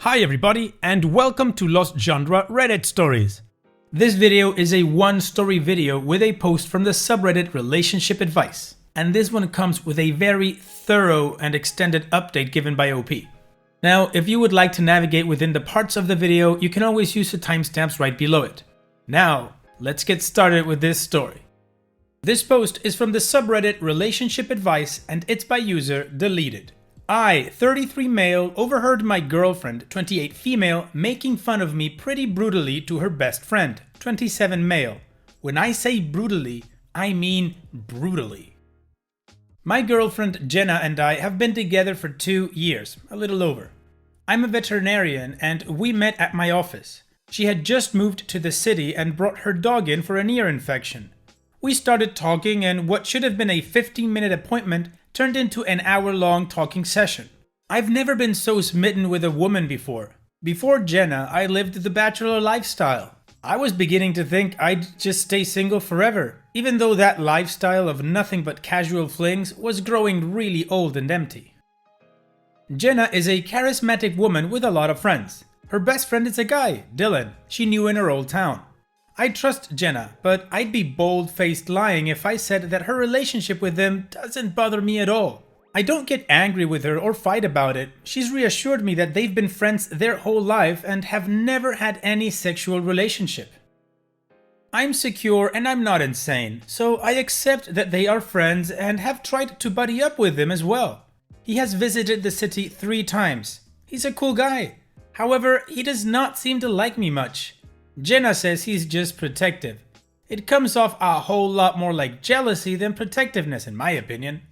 Hi everybody, and welcome to Lost Genre Reddit Stories. This video is a one-story video with a post from the subreddit Relationship Advice, and this one comes with a very thorough and extended update given by OP. Now, if you would like to navigate within the parts of the video, you can always use the timestamps right below it. Now, let's get started with this story. This post is from the subreddit Relationship Advice, and it's by user Deleted. I, 33 male, overheard my girlfriend, 28 female, making fun of me pretty brutally to her best friend, 27 male. When I say brutally, I mean brutally. My girlfriend Jenna and I have been together for 2 years, a little over. I'm a veterinarian and we met at my office. She had just moved to the city and brought her dog in for an ear infection. We started talking and what should have been a 15-minute appointment turned into an hour-long talking session. I've never been so smitten with a woman before. Before Jenna, I lived the bachelor lifestyle. I was beginning to think I'd just stay single forever, even though that lifestyle of nothing but casual flings was growing really old and empty. Jenna is a charismatic woman with a lot of friends. Her best friend is a guy, Dylan, she knew in her old town. I trust Jenna, but I'd be bold-faced lying if I said that her relationship with him doesn't bother me at all. I don't get angry with her or fight about it. She's reassured me that they've been friends their whole life and have never had any sexual relationship. I'm secure and I'm not insane, so I accept that they are friends and have tried to buddy up with him as well. He has visited the city 3 times. He's a cool guy. However, he does not seem to like me much. Jenna says he's just protective. It comes off a whole lot more like jealousy than protectiveness in my opinion.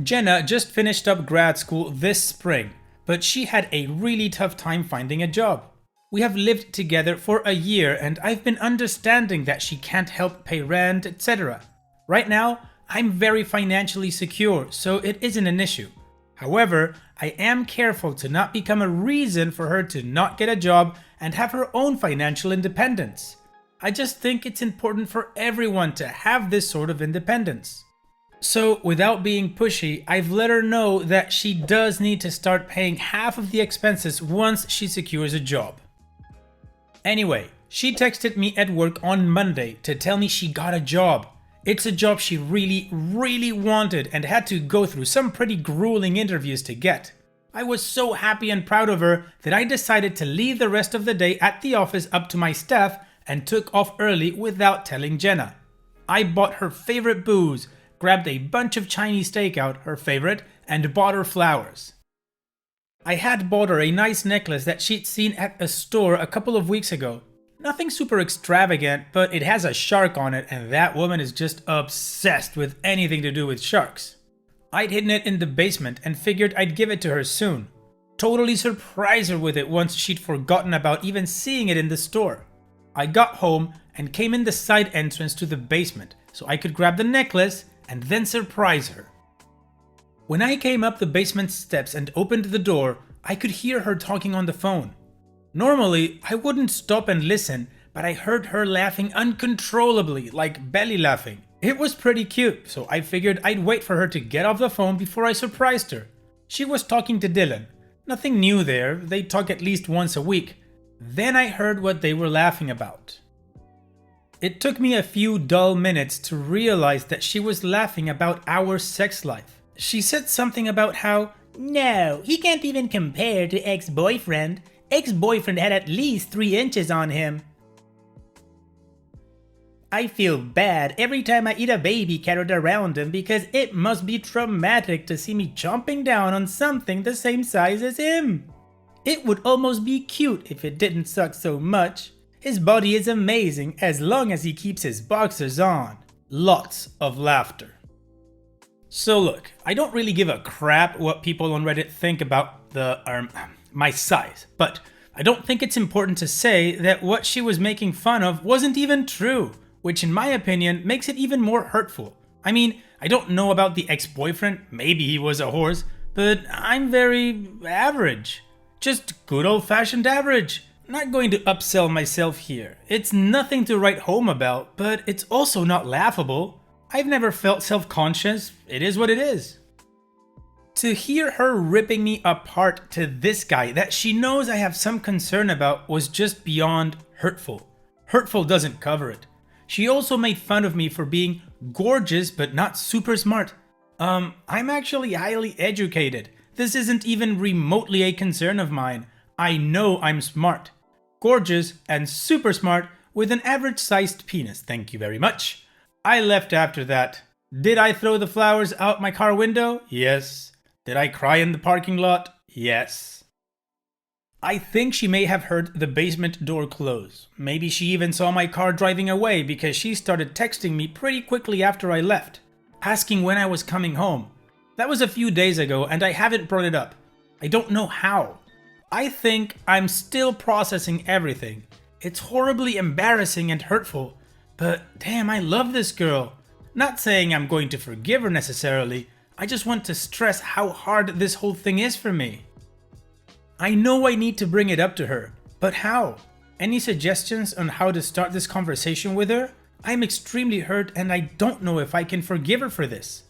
Jenna just finished up grad school this spring, but she had a really tough time finding a job. We have lived together for a year and I've been understanding that she can't help pay rent, etc. Right now, I'm very financially secure, so it isn't an issue. However, I am careful to not become a reason for her to not get a job and have her own financial independence. I just think it's important for everyone to have this sort of independence. So, without being pushy, I've let her know that she does need to start paying half of the expenses once she secures a job. Anyway, she texted me at work on Monday to tell me she got a job. It's a job she really wanted and had to go through some pretty grueling interviews to get. I was so happy and proud of her that I decided to leave the rest of the day at the office up to my staff and took off early without telling Jenna. I bought her favorite booze, grabbed a bunch of Chinese takeout, her favorite, and bought her flowers. I had bought her a nice necklace that she'd seen at a store a couple of weeks ago. Nothing super extravagant, but it has a shark on it and that woman is just obsessed with anything to do with sharks. I'd hidden it in the basement and figured I'd give it to her soon. Totally surprise her with it once she'd forgotten about even seeing it in the store. I got home and came in the side entrance to the basement so I could grab the necklace and then surprise her. When I came up the basement steps and opened the door, I could hear her talking on the phone. Normally, I wouldn't stop and listen, but I heard her laughing uncontrollably, like belly laughing. It was pretty cute, so I figured I'd wait for her to get off the phone before I surprised her. She was talking to Dylan. Nothing new there, they talk at least once a week. Then I heard what they were laughing about. It took me a few dull minutes to realize that she was laughing about our sex life. She said something about how, "No, he can't even compare to ex-boyfriend. Ex-boyfriend had at least 3 inches on him. I feel bad every time I eat a baby carrot around him because it must be traumatic to see me chomping down on something the same size as him. It would almost be cute if it didn't suck so much. His body is amazing as long as he keeps his boxers on." Lots of laughter. So look, I don't really give a crap what people on Reddit think about my size, but I don't think it's important to say that what she was making fun of wasn't even true, which in my opinion makes it even more hurtful. I mean, I don't know about the ex-boyfriend, maybe he was a horse, but I'm very average. Just good old-fashioned average. Not going to upsell myself here. It's nothing to write home about, but it's also not laughable. I've never felt self-conscious, it is what it is. To hear her ripping me apart to this guy that she knows I have some concern about was just beyond hurtful. Hurtful doesn't cover it. She also made fun of me for being gorgeous but not super smart. I'm actually highly educated. This isn't even remotely a concern of mine. I know I'm smart. Gorgeous and super smart with an average-sized penis, thank you very much. I left after that. Did I throw the flowers out my car window? Yes. Did I cry in the parking lot? Yes. I think she may have heard the basement door close. Maybe she even saw my car driving away because she started texting me pretty quickly after I left, asking when I was coming home. That was a few days ago and I haven't brought it up. I don't know how. I think I'm still processing everything. It's horribly embarrassing and hurtful, but damn, I love this girl. Not saying I'm going to forgive her necessarily, I just want to stress how hard this whole thing is for me. I know I need to bring it up to her, but how? Any suggestions on how to start this conversation with her? I'm extremely hurt and I don't know if I can forgive her for this.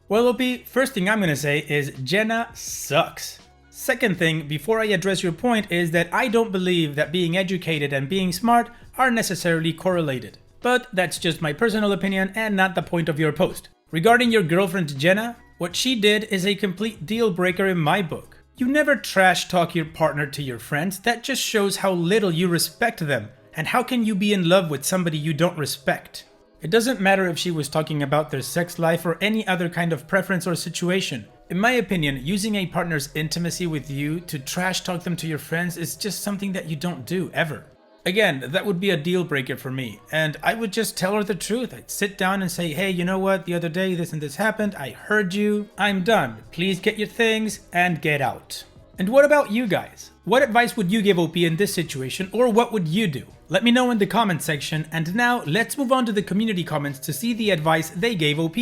Well, OP, first thing I'm gonna say is Jenna sucks. Second thing, before I address your point, is that I don't believe that being educated and being smart are necessarily correlated. But that's just my personal opinion and not the point of your post. Regarding your girlfriend Jenna, what she did is a complete deal breaker in my book. You never trash talk your partner to your friends. That just shows how little you respect them. And how can you be in love with somebody you don't respect? It doesn't matter if she was talking about their sex life or any other kind of preference or situation. In my opinion, using a partner's intimacy with you to trash talk them to your friends is just something that you don't do, ever. Again, that would be a deal breaker for me, and I would just tell her the truth. I'd sit down and say, hey, you know what, the other day this and this happened, I heard you, I'm done. Please get your things and get out. And what about you guys? What advice would you give OP in this situation, or what would you do? Let me know in the comment section, and now let's move on to the community comments to see the advice they gave OP.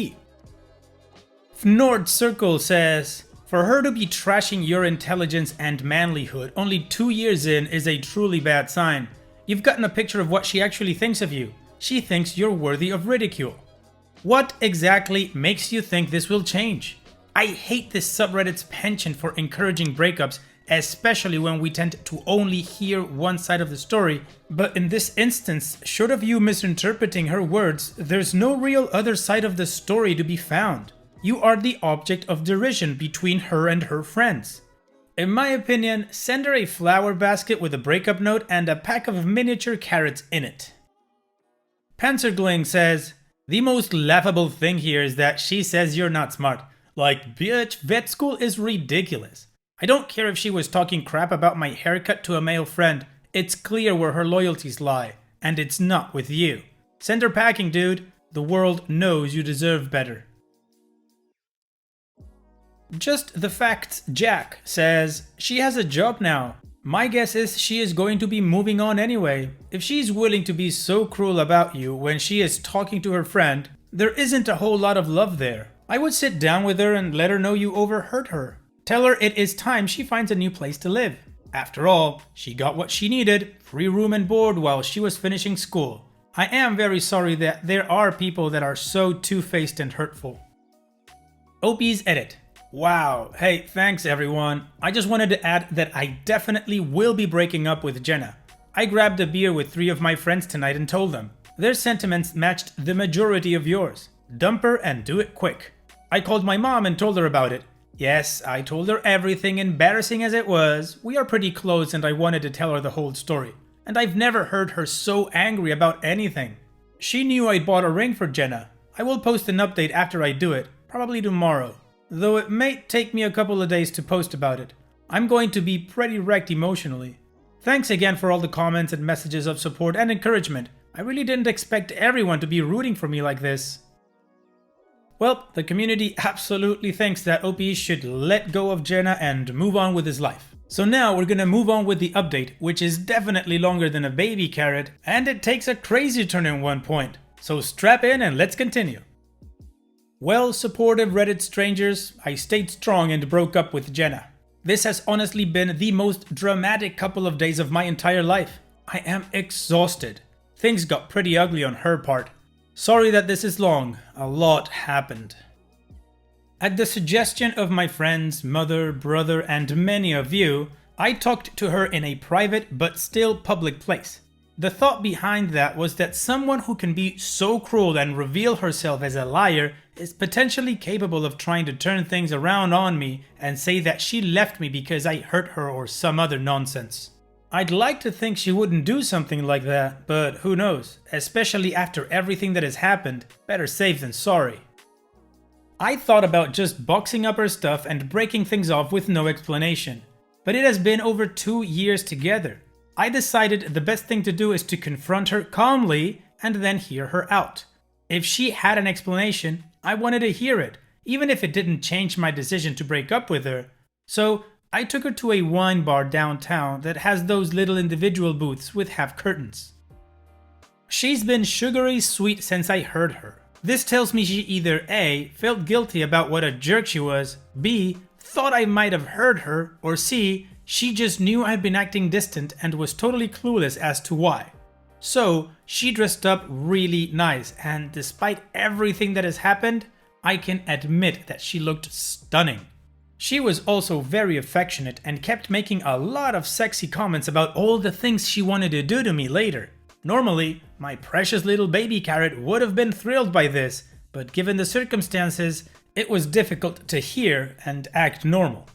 Fnord Circle says, for her to be trashing your intelligence and manlyhood only 2 years in is a truly bad sign. You've gotten a picture of what she actually thinks of you. She thinks you're worthy of ridicule. What exactly makes you think this will change? I hate this subreddit's penchant for encouraging breakups, especially when we tend to only hear one side of the story, but in this instance, short of you misinterpreting her words, there's no real other side of the story to be found. You are the object of derision between her and her friends. In my opinion, send her a flower basket with a breakup note and a pack of miniature carrots in it. Panzergling says, the most laughable thing here is that she says you're not smart. Like, bitch, vet school is ridiculous. I don't care if she was talking crap about my haircut to a male friend. It's clear where her loyalties lie, and it's not with you. Send her packing, dude. The world knows you deserve better. Just the Facts Jack says, she has a job now. My guess is she is going to be moving on anyway. If she's willing to be so cruel about you when she is talking to her friend, there isn't a whole lot of love there. I would sit down with her and let her know you overheard her. Tell her it is time she finds a new place to live. After all, she got what she needed, free room and board while she was finishing school. I am very sorry that there are people that are so two-faced and hurtful. OP's edit. Wow, hey, thanks everyone. I just wanted to add that I definitely will be breaking up with Jenna. I grabbed a beer with 3 of my friends tonight and told them. Their sentiments matched the majority of yours. Dump her and do it quick. I called my mom and told her about it. Yes, I told her everything, embarrassing as it was. We are pretty close and I wanted to tell her the whole story. And I've never heard her so angry about anything. She knew I'd bought a ring for Jenna. I will post an update after I do it, probably tomorrow. Though it may take me a couple of days to post about it. I'm going to be pretty wrecked emotionally. Thanks again for all the comments and messages of support and encouragement. I really didn't expect everyone to be rooting for me like this. Well, the community absolutely thinks that OP should let go of Jenna and move on with his life. So now we're gonna move on with the update, which is definitely longer than a baby carrot, and it takes a crazy turn in one point. So strap in and let's continue. Well, supportive Reddit strangers, I stayed strong and broke up with Jenna. This has honestly been the most dramatic couple of days of my entire life. I am exhausted. Things got pretty ugly on her part. Sorry that this is long. A lot happened. At the suggestion of my friends, mother, brother, and many of you, I talked to her in a private but still public place. The thought behind that was that someone who can be so cruel and reveal herself as a liar is potentially capable of trying to turn things around on me and say that she left me because I hurt her or some other nonsense. I'd like to think she wouldn't do something like that, but who knows, especially after everything that has happened, better safe than sorry. I thought about just boxing up her stuff and breaking things off with no explanation, but it has been over 2 years together. I decided the best thing to do is to confront her calmly and then hear her out. If she had an explanation, I wanted to hear it, even if it didn't change my decision to break up with her. So I took her to a wine bar downtown that has those little individual booths with half curtains. She's been sugary sweet since I heard her. This tells me she either A, felt guilty about what a jerk she was, B, thought I might have hurt her, or C, she just knew I'd been acting distant and was totally clueless as to why. So, she dressed up really nice, and despite everything that has happened, I can admit that she looked stunning. She was also very affectionate and kept making a lot of sexy comments about all the things she wanted to do to me later. Normally, my precious little baby carrot would have been thrilled by this, but given the circumstances, it was difficult to hear and act normal.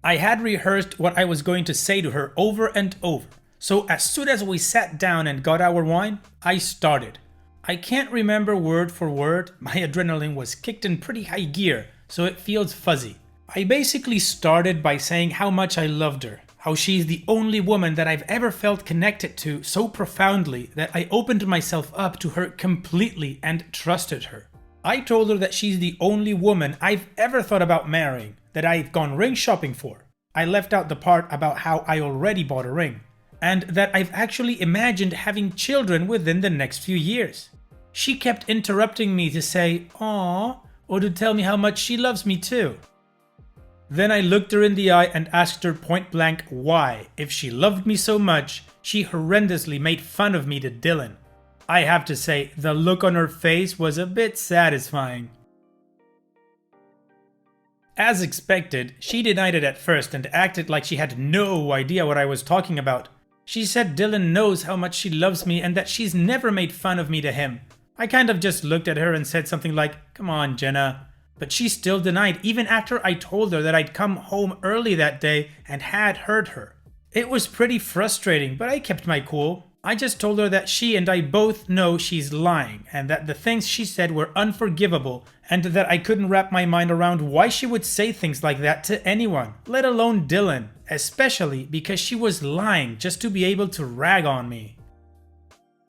I had rehearsed what I was going to say to her over and over, so as soon as we sat down and got our wine, I started. I can't remember word for word, my adrenaline was kicked in pretty high gear, so it feels fuzzy. I basically started by saying how much I loved her, how she's the only woman that I've ever felt connected to so profoundly that I opened myself up to her completely and trusted her. I told her that she's the only woman I've ever thought about marrying, that I've gone ring shopping for. I left out the part about how I already bought a ring, and that I've actually imagined having children within the next few years. She kept interrupting me to say, "Aww," or to tell me how much she loves me too. Then I looked her in the eye and asked her point blank why, if she loved me so much, she horrendously made fun of me to Dylan. I have to say, the look on her face was a bit satisfying. As expected, she denied it at first and acted like she had no idea what I was talking about. She said Dylan knows how much she loves me and that she's never made fun of me to him. I kind of just looked at her and said something like, "Come on, Jenna." But she still denied even after I told her that I'd come home early that day and had hurt her. It was pretty frustrating, but I kept my cool. I just told her that she and I both know she's lying and that the things she said were unforgivable and that I couldn't wrap my mind around why she would say things like that to anyone, let alone Dylan, especially because she was lying just to be able to rag on me.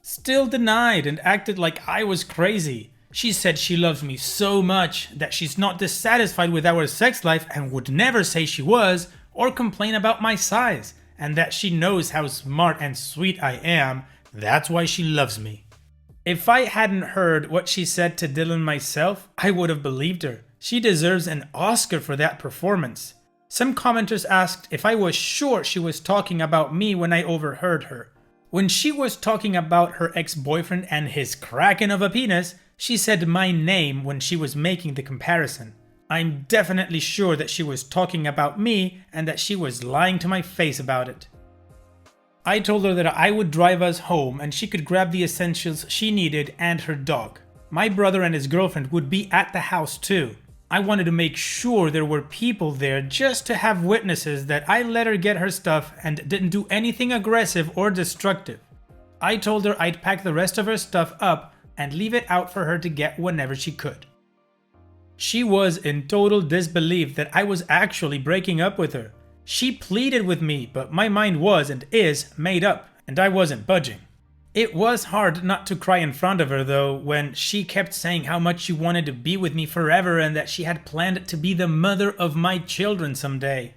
Still denied and acted like I was crazy. She said she loves me so much that she's not dissatisfied with our sex life and would never say she was or complain about my size, and that she knows how smart and sweet I am, that's why she loves me. If I hadn't heard what she said to Dylan myself, I would have believed her. She deserves an Oscar for that performance. Some commenters asked if I was sure she was talking about me when I overheard her. When she was talking about her ex-boyfriend and his kraken of a penis, she said my name when she was making the comparison. I'm definitely sure that she was talking about me and that she was lying to my face about it. I told her that I would drive us home and she could grab the essentials she needed and her dog. My brother and his girlfriend would be at the house too. I wanted to make sure there were people there just to have witnesses that I let her get her stuff and didn't do anything aggressive or destructive. I told her I'd pack the rest of her stuff up and leave it out for her to get whenever she could. She was in total disbelief that I was actually breaking up with her. She pleaded with me, but my mind was and is made up, and I wasn't budging. It was hard not to cry in front of her though, when she kept saying how much she wanted to be with me forever and that she had planned to be the mother of my children someday.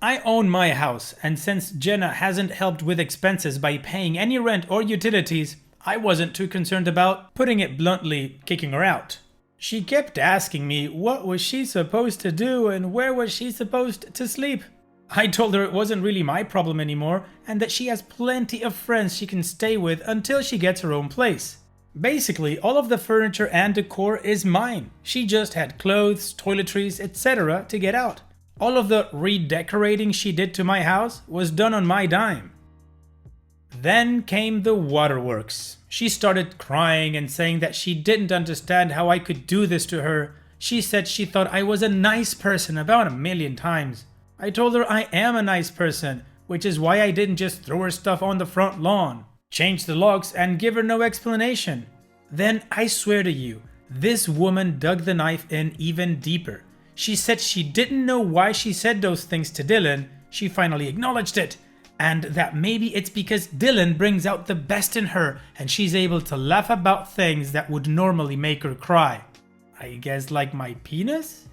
I own my house, and since Jenna hasn't helped with expenses by paying any rent or utilities, I wasn't too concerned about, putting it bluntly, kicking her out. She kept asking me what was she supposed to do and where was she supposed to sleep. I told her it wasn't really my problem anymore and that she has plenty of friends she can stay with until she gets her own place. Basically, all of the furniture and decor is mine. She just had clothes, toiletries, etc. to get out. All of the redecorating she did to my house was done on my dime. Then came the waterworks. She started crying and saying that she didn't understand how I could do this to her. She said she thought I was a nice person about 1,000,000 times. I told her I am a nice person, which is why I didn't just throw her stuff on the front lawn, change the locks, and give her no explanation. Then I swear to you, this woman dug the knife in even deeper. She said she didn't know why she said those things to Dylan. She finally acknowledged it, and that maybe it's because Dylan brings out the best in her and she's able to laugh about things that would normally make her cry. I guess like my penis?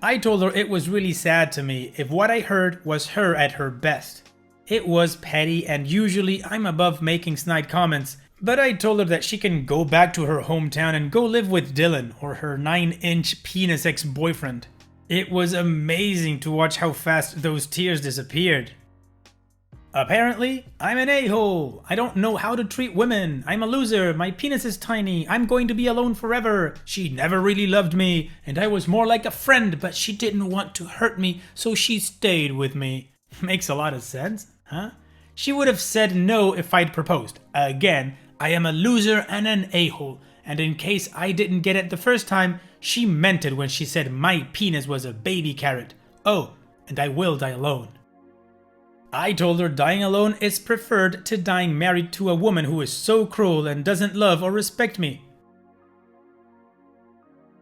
I told her it was really sad to me if what I heard was her at her best. It was petty, and usually I'm above making snide comments, but I told her that she can go back to her hometown and go live with Dylan or her 9-inch penis ex-boyfriend. It was amazing to watch how fast those tears disappeared. Apparently, I'm an a-hole. I don't know how to treat women. I'm a loser. My penis is tiny. I'm going to be alone forever. She never really loved me, and I was more like a friend, but she didn't want to hurt me, so she stayed with me. Makes a lot of sense, huh? She would have said no if I'd proposed. Again, I am a loser and an a-hole, and in case I didn't get it the first time, she meant it when she said my penis was a baby carrot. Oh, and I will die alone. I told her dying alone is preferred to dying married to a woman who is so cruel and doesn't love or respect me.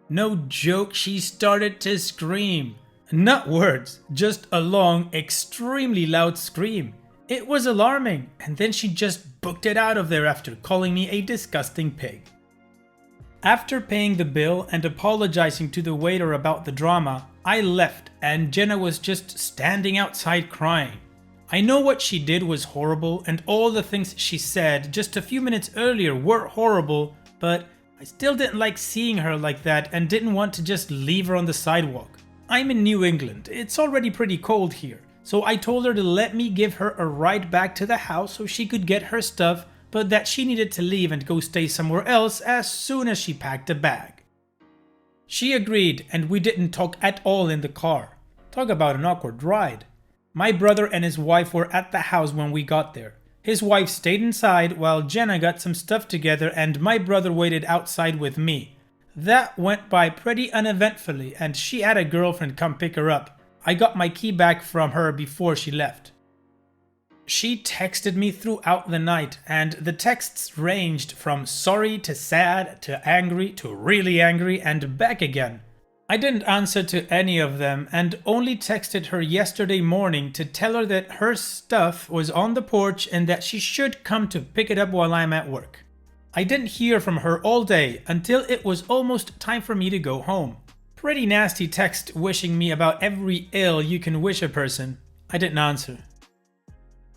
No joke, she started to scream. Not words, just a long, extremely loud scream. It was alarming, and then she just booked it out of there after calling me a disgusting pig. After paying the bill and apologizing to the waiter about the drama, I left and Jenna was just standing outside crying. I know what she did was horrible, and all the things she said just a few minutes earlier were horrible, but I still didn't like seeing her like that and didn't want to just leave her on the sidewalk. I'm in New England, it's already pretty cold here, so I told her to let me give her a ride back to the house so she could get her stuff, but that she needed to leave and go stay somewhere else as soon as she packed a bag. She agreed, and we didn't talk at all in the car. Talk about an awkward ride. My brother and his wife were at the house when we got there. His wife stayed inside while Jenna got some stuff together and my brother waited outside with me. That went by pretty uneventfully and she had a girlfriend come pick her up. I got my key back from her before she left. She texted me throughout the night and the texts ranged from sorry to sad to angry to really angry and back again. I didn't answer to any of them and only texted her yesterday morning to tell her that her stuff was on the porch and that she should come to pick it up while I'm at work. I didn't hear from her all day until it was almost time for me to go home. Pretty nasty text wishing me about every ill you can wish a person. I didn't answer.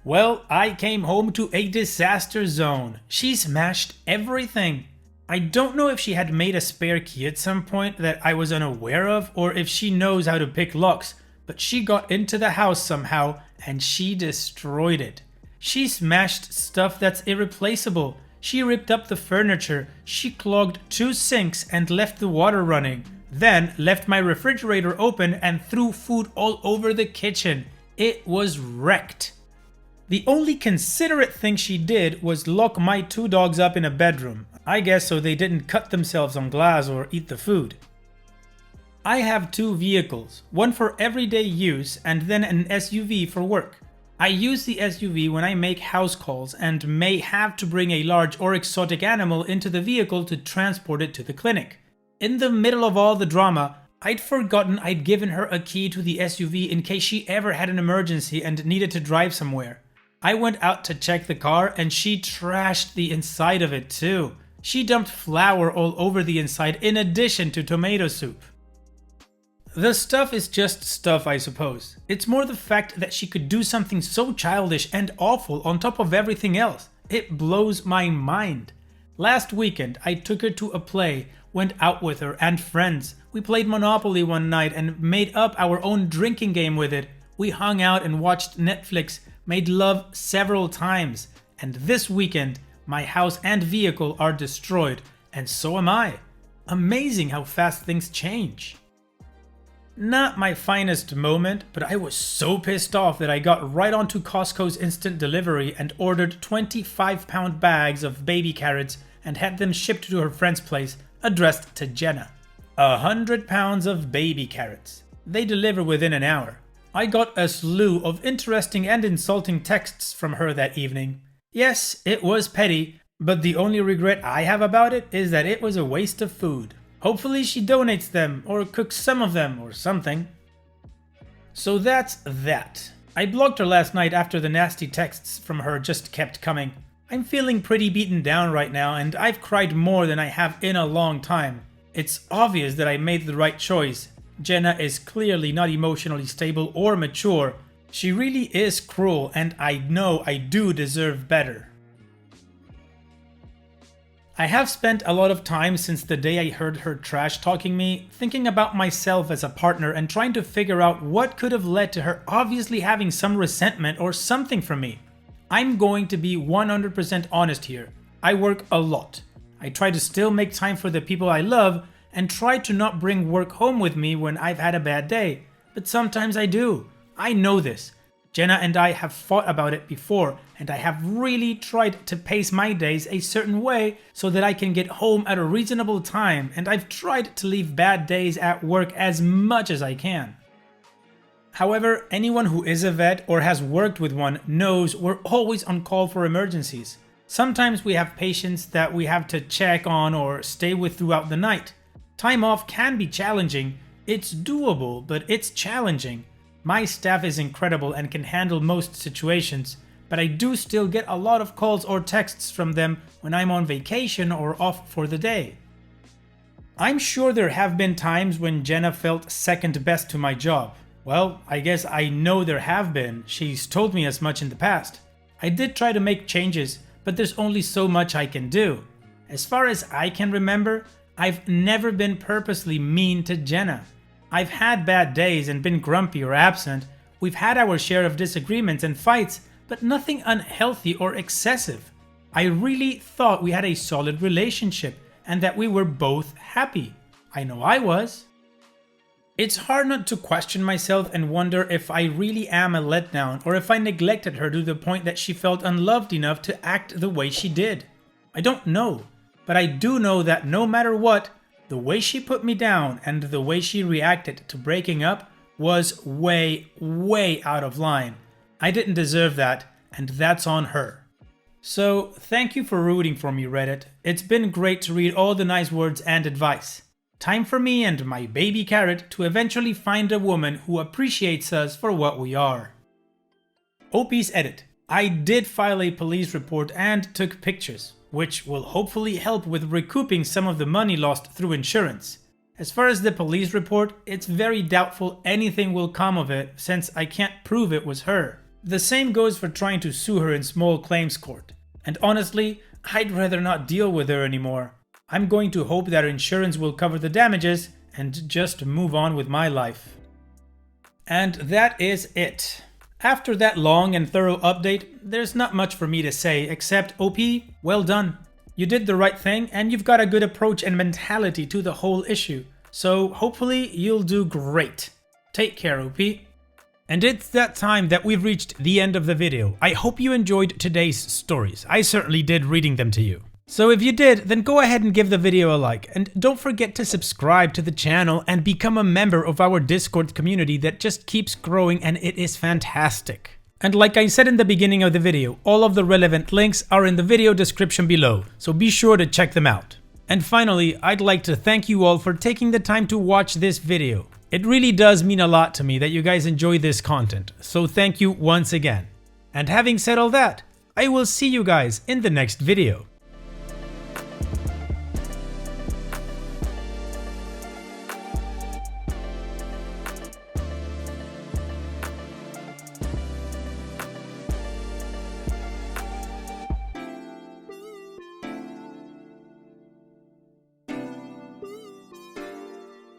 Well, I came home to a disaster zone. She smashed everything. I don't know if she had made a spare key at some point that I was unaware of or if she knows how to pick locks, but she got into the house somehow and she destroyed it. She smashed stuff that's irreplaceable. She ripped up the furniture, she clogged 2 sinks and left the water running, then left my refrigerator open and threw food all over the kitchen. It was wrecked. The only considerate thing she did was lock my 2 dogs up in a bedroom. I guess so they didn't cut themselves on glass or eat the food. I have 2 vehicles, one for everyday use and then an SUV for work. I use the SUV when I make house calls and may have to bring a large or exotic animal into the vehicle to transport it to the clinic. In the middle of all the drama, I'd forgotten I'd given her a key to the SUV in case she ever had an emergency and needed to drive somewhere. I went out to check the car and she trashed the inside of it too. She dumped flour all over the inside in addition to tomato soup. The stuff is just stuff, I suppose. It's more the fact that she could do something so childish and awful on top of everything else. It blows my mind. Last weekend, I took her to a play, went out with her and friends. We played Monopoly one night and made up our own drinking game with it. We hung out and watched Netflix, made love several times. And this weekend, My house and vehicle are destroyed, and so am I. Amazing how fast things change. Not my finest moment, but I was so pissed off that I got right onto Costco's instant delivery and ordered 25-pound bags of baby carrots and had them shipped to her friend's place, addressed to Jenna. 100 pounds of baby carrots. They deliver within an hour. I got a slew of interesting and insulting texts from her that evening. Yes, it was petty, but the only regret I have about it is that it was a waste of food. Hopefully she donates them or cooks some of them or something. So that's that. I blocked her last night after the nasty texts from her just kept coming. I'm feeling pretty beaten down right now and I've cried more than I have in a long time. It's obvious that I made the right choice. Jenna is clearly not emotionally stable or mature. She really is cruel and I know I do deserve better. I have spent a lot of time since the day I heard her trash talking me, thinking about myself as a partner and trying to figure out what could have led to her obviously having some resentment or something from me. I'm going to be 100% honest here. I work a lot. I try to still make time for the people I love and try to not bring work home with me when I've had a bad day. But sometimes I do. I know this. Jenna and I have fought about it before, and I have really tried to pace my days a certain way so that I can get home at a reasonable time, and I've tried to leave bad days at work as much as I can. However, anyone who is a vet or has worked with one knows we're always on call for emergencies. Sometimes we have patients that we have to check on or stay with throughout the night. Time off can be challenging. It's doable, but it's challenging. My staff is incredible and can handle most situations, but I do still get a lot of calls or texts from them when I'm on vacation or off for the day. I'm sure there have been times when Jenna felt second best to my job. Well, I guess I know there have been. She's told me as much in the past. I did try to make changes, but there's only so much I can do. As far as I can remember, I've never been purposely mean to Jenna. I've had bad days and been grumpy or absent. We've had our share of disagreements and fights, but nothing unhealthy or excessive. I really thought we had a solid relationship and that we were both happy. I know I was. It's hard not to question myself and wonder if I really am a letdown or if I neglected her to the point that she felt unloved enough to act the way she did. I don't know, but I do know that no matter what, the way she put me down and the way she reacted to breaking up was way, way out of line. I didn't deserve that, and that's on her. So, thank you for rooting for me, Reddit. It's been great to read all the nice words and advice. Time for me and my baby carrot to eventually find a woman who appreciates us for what we are. OP's edit. I did file a police report and took pictures, which will hopefully help with recouping some of the money lost through insurance. As far as the police report, it's very doubtful anything will come of it since I can't prove it was her. The same goes for trying to sue her in small claims court. And honestly, I'd rather not deal with her anymore. I'm going to hope that insurance will cover the damages and just move on with my life. And that is it. After that long and thorough update, there's not much for me to say except OP, well done. You did the right thing and you've got a good approach and mentality to the whole issue. So hopefully you'll do great. Take care, OP. And it's that time that we've reached the end of the video. I hope you enjoyed today's stories. I certainly did reading them to you. So if you did, then go ahead and give the video a like, and don't forget to subscribe to the channel and become a member of our Discord community that just keeps growing and it is fantastic. And like I said in the beginning of the video, all of the relevant links are in the video description below, so be sure to check them out. And finally, I'd like to thank you all for taking the time to watch this video. It really does mean a lot to me that you guys enjoy this content, so thank you once again. And having said all that, I will see you guys in the next video.